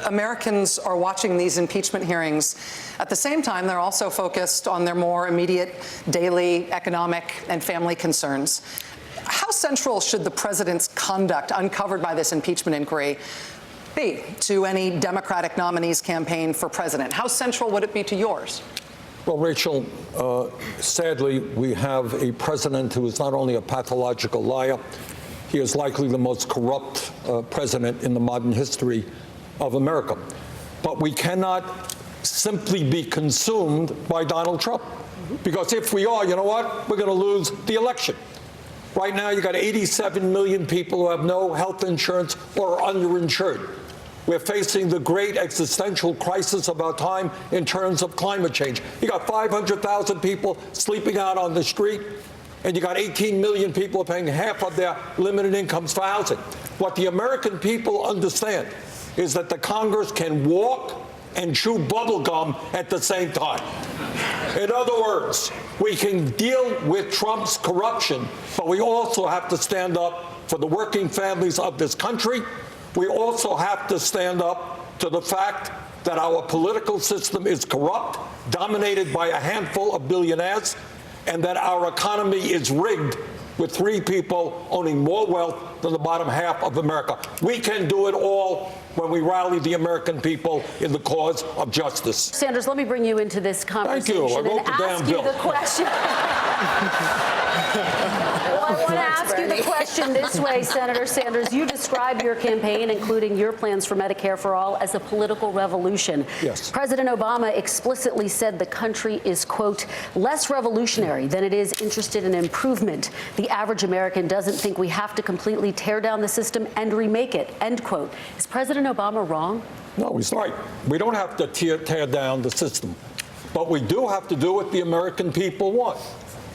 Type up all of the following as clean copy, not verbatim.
Americans are watching these impeachment hearings. At the same time, they're also focused on their more immediate daily economic and family concerns. How central should the president's conduct uncovered by this impeachment inquiry be to any Democratic nominee's campaign for president? How central would it be to yours? Well, Rachel, sadly, we have a president who is not only a pathological liar, he is likely the most corrupt president in the modern history of America. But we cannot simply be consumed by Donald Trump. Because if we are, you know what? We're going to lose the election. Right now, you got 87 million people who have no health insurance or are underinsured. We're facing the great existential crisis of our time in terms of climate change. You got 500,000 people sleeping out on the street, and you got 18 million people paying half of their limited incomes for housing. What the American people understand is that the Congress can walk and chew bubble gum at the same time. In other words, we can deal with Trump's corruption, but we also have to stand up for the working families of this country. We also have to stand up to the fact that our political system is corrupt, dominated by a handful of billionaires, and that our economy is rigged with 3 people owning more wealth than the bottom half of America. We can do it all when we rally the American people in the cause of justice. Sanders, let me bring you into this conversation. Thank you. I wrote the damn bill. The question. Well, I want to ask you the question this way, Senator Sanders. You describe your campaign, including your plans for Medicare for All, as a political revolution. Yes. President Obama explicitly said the country is, quote, less revolutionary than it is interested in improvement. The average American doesn't think we have to completely tear down the system and remake it, end quote. Is President Obama wrong? No, he's right. We don't have to tear down the system. But we do have to do what the American people want.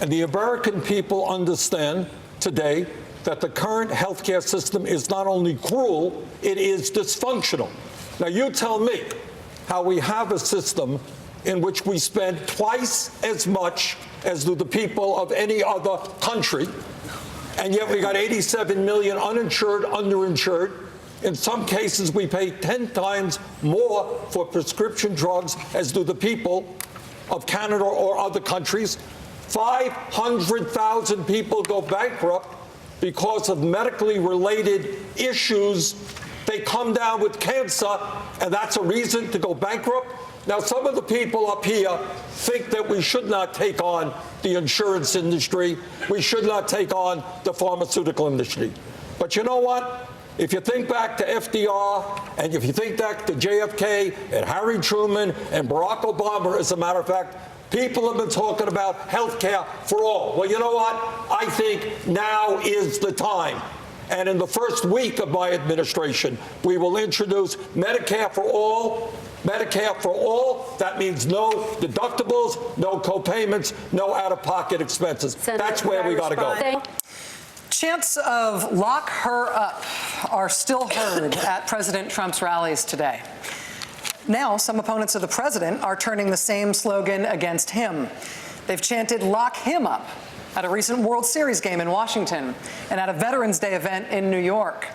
And the American people understand today that the current healthcare system is not only cruel, it is dysfunctional. Now, you tell me how we have a system in which we spend twice as much as do the people of any other country, and yet we got 87 million uninsured, underinsured. In some cases, we pay 10 times more for prescription drugs as do the people of Canada or other countries. 500,000 people go bankrupt because of medically related issues. They come down with cancer, and that's a reason to go bankrupt. Now, some of the people up here think that we should not take on the insurance industry. We should not take on the pharmaceutical industry. But you know what? If you think back to FDR, and if you think back to JFK and Harry Truman and Barack Obama, as a matter of fact, people have been talking about health care for all. Well, you know what? I think now is the time. And in the first week of my administration, we will introduce Medicare for all. Medicare for all. That means no deductibles, no co-payments, no out-of-pocket expenses. Senator, that's where we got to go. Chants of lock her up are still heard at President Trump's rallies today. Now, some opponents of the president are turning the same slogan against him. They've chanted lock him up at a recent World Series game in Washington and at a Veterans Day event in New York.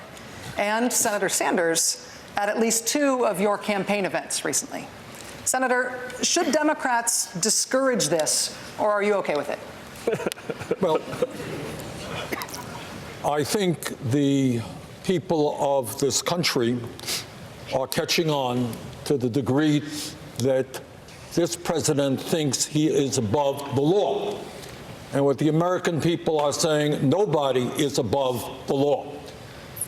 And Senator Sanders at least 2 of your campaign events recently. Senator, should Democrats discourage this, or are you okay with it? Well, I think the people of this country are catching on to the degree that this president thinks he is above the law. And what the American people are saying, nobody is above the law.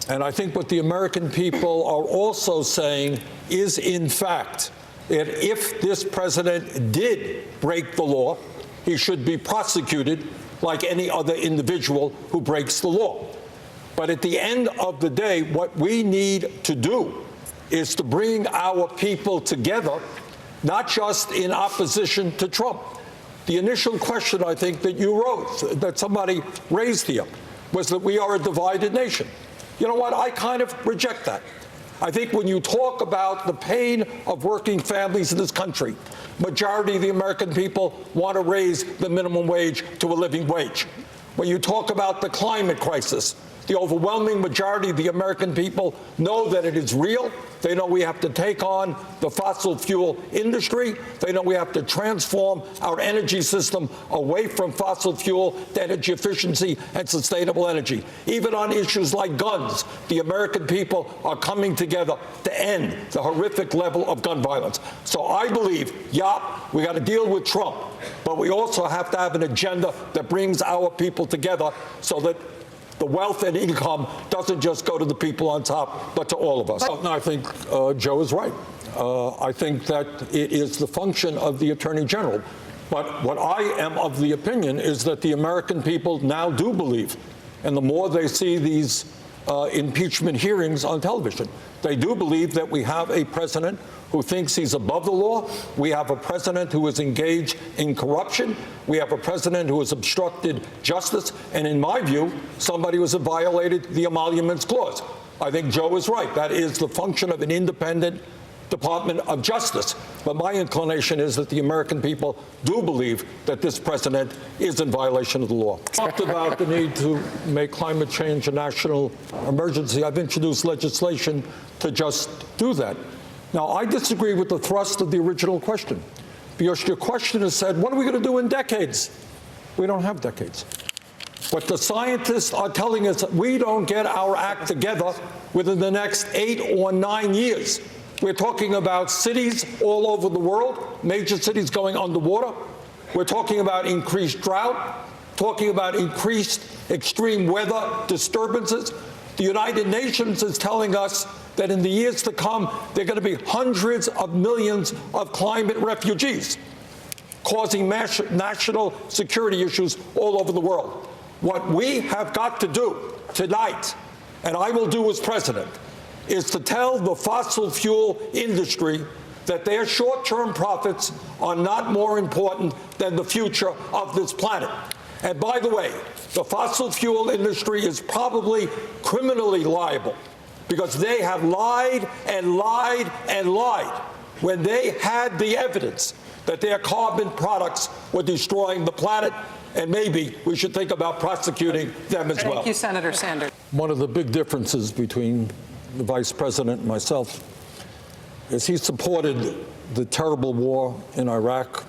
And I think what the American people are also saying is, in fact, that if this president did break the law, he should be prosecuted like any other individual who breaks the law. But at the end of the day, what we need to do is to bring our people together, not just in opposition to Trump. The initial question, I think, that you wrote, that somebody raised here, was that we are a divided nation. You know what? I kind of reject that. I think when you talk about the pain of working families in this country, majority of the American people want to raise the minimum wage to a living wage. When you talk about the climate crisis, The overwhelming majority of the American people know that it is real. They know we have to take on the fossil fuel industry. They know we have to transform our energy system away from fossil fuel to energy efficiency and sustainable energy. Even on issues like guns, the American people are coming together to end the horrific level of gun violence. So I believe, we got to deal with Trump, but we also have to have an agenda that brings our people together so that the wealth and income doesn't just go to the people on top, but to all of us. No, I think Joe is right. I think that it is the function of the Attorney General. But what I am of the opinion is that the American people now do believe, and the more they see these impeachment hearings on television, they do believe that we have a president who thinks he's above the law. We have a president who is engaged in corruption. We have a president who has obstructed justice. And in my view, somebody who has violated the Emoluments Clause. I think Joe is right. That is the function of an independent Department of Justice. But my inclination is that the American people do believe that this president is in violation of the law. Talked about the need to make climate change a national emergency. I've introduced legislation to just do that. Now, I disagree with the thrust of the original question, because your question has said, what are we going to do in decades? We don't have decades. But the scientists are telling us that we don't get our act together within the next 8 or 9 years. We're talking about cities all over the world, major cities going underwater. We're talking about increased drought, talking about increased extreme weather disturbances. The United Nations is telling us that in the years to come, there are going to be hundreds of millions of climate refugees, causing national security issues all over the world. What we have got to do tonight, and I will do as president, is to tell the fossil fuel industry that their short-term profits are not more important than the future of this planet. And by the way, the fossil fuel industry is probably criminally liable because they have lied and lied and lied when they had the evidence that their carbon products were destroying the planet. And maybe we should think about prosecuting them as well. Thank you, Senator Sanders. One of the big differences between the Vice President and myself is he supported the terrible war in Iraq,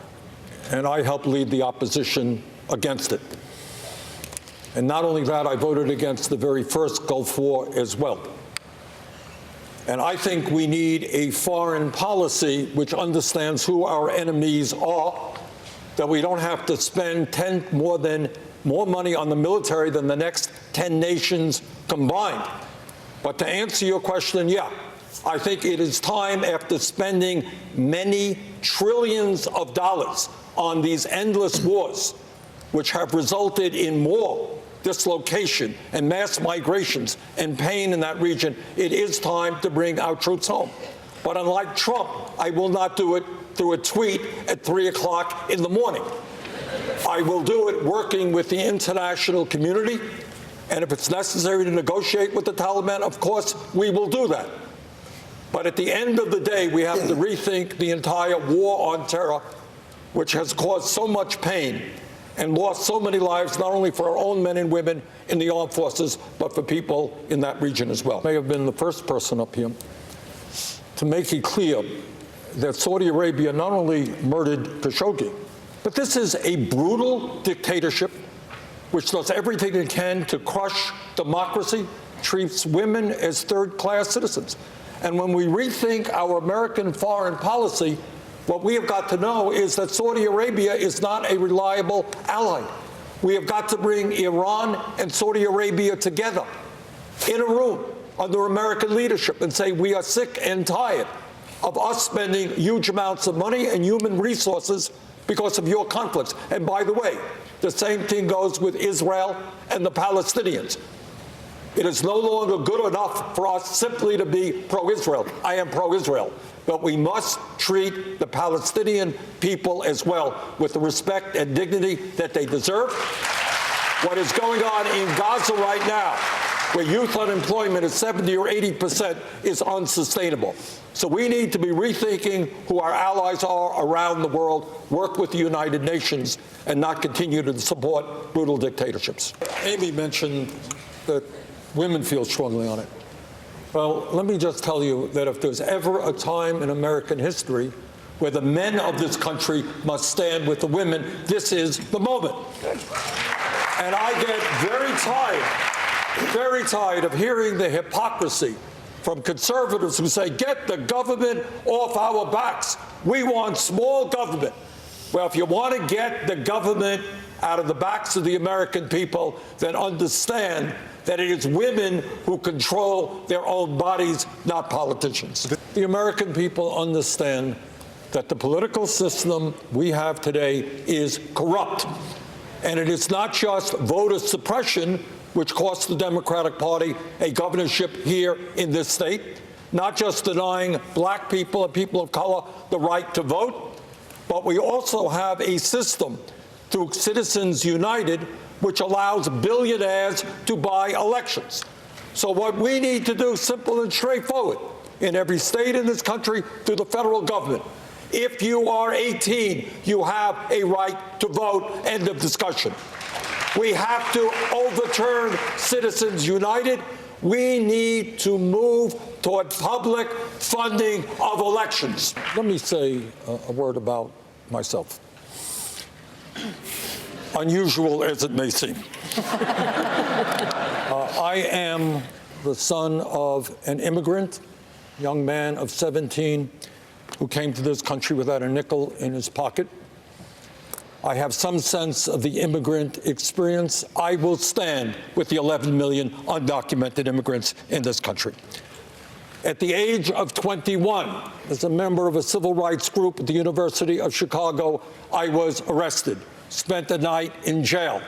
and I helped lead the opposition against it. And not only that, I voted against the very first Gulf War as well. And I think we need a foreign policy which understands who our enemies are, that we don't have to spend more money on the military than the next 10 nations combined. But to answer your question, I think it is time, after spending many trillions of dollars on these endless wars, which have resulted in more dislocation and mass migrations and pain in that region, it is time to bring our troops home. But unlike Trump, I will not do it through a tweet at 3 o'clock in the morning. I will do it working with the international community. And if it's necessary to negotiate with the Taliban, of course, we will do that. But at the end of the day, we have to rethink the entire war on terror, which has caused so much pain and lost so many lives, not only for our own men and women in the armed forces, but for people in that region as well. I may have been the first person up here to make it clear that Saudi Arabia not only murdered Khashoggi, but this is a brutal dictatorship which does everything it can to crush democracy, treats women as third-class citizens. And when we rethink our American foreign policy, what we have got to know is that Saudi Arabia is not a reliable ally. We have got to bring Iran and Saudi Arabia together in a room under American leadership and say we are sick and tired of us spending huge amounts of money and human resources because of your conflicts. And by the way, the same thing goes with Israel and the Palestinians. It is no longer good enough for us simply to be pro-Israel. I am pro-Israel. But we must treat the Palestinian people as well with the respect and dignity that they deserve. What is going on in Gaza right now, where youth unemployment is 70 or 80%, is unsustainable. So we need to be rethinking who our allies are around the world, work with the United Nations, and not continue to support brutal dictatorships. Amy mentioned that women feel strongly on it. Well, let me just tell you that if there's ever a time in American history where the men of this country must stand with the women, this is the moment. And I get very tired of hearing the hypocrisy from conservatives who say, get the government off our backs. We want small government. Well, if you want to get the government out of the backs of the American people, then understand that it is women who control their own bodies, not politicians. The American people understand that the political system we have today is corrupt. And it is not just voter suppression, which cost the Democratic Party a governorship here in this state, not just denying black people and people of color the right to vote, but we also have a system through Citizens United which allows billionaires to buy elections. So what we need to do, simple and straightforward, in every state in this country through the federal government, if you are 18, you have a right to vote, end of discussion. We have to overturn Citizens United. We need to move toward public funding of elections. Let me say a word about myself. Unusual as it may seem. I am the son of an immigrant, young man of 17, who came to this country without a nickel in his pocket. I have some sense of the immigrant experience. I will stand with the 11 million undocumented immigrants in this country. At the age of 21, as a member of a civil rights group at the University of Chicago, I was arrested, spent the night in jail,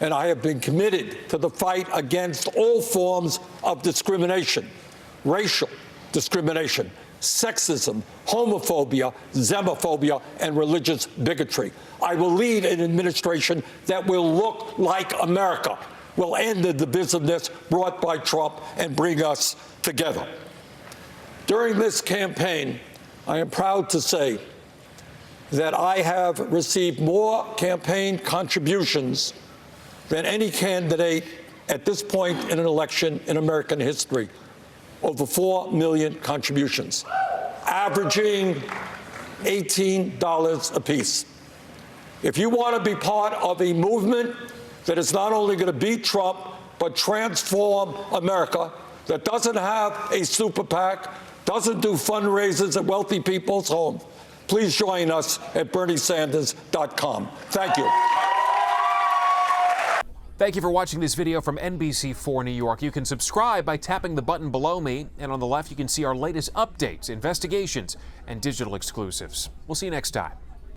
and I have been committed to the fight against all forms of discrimination, racial discrimination, sexism, homophobia, xenophobia, and religious bigotry. I will lead an administration that will look like America, will end the divisiveness brought by Trump and bring us together. During this campaign, I am proud to say that I have received more campaign contributions than any candidate at this point in an election in American history. Over 4 million contributions, averaging $18 apiece. If you want to be part of a movement that is not only going to beat Trump, but transform America, that doesn't have a super PAC, doesn't do fundraisers at wealthy people's homes, please join us at BernieSanders.com. Thank you. Thank you for watching this video from NBC4 New York. You can subscribe by tapping the button below me, and on the left you can see our latest updates, investigations, and digital exclusives. We'll see you next time.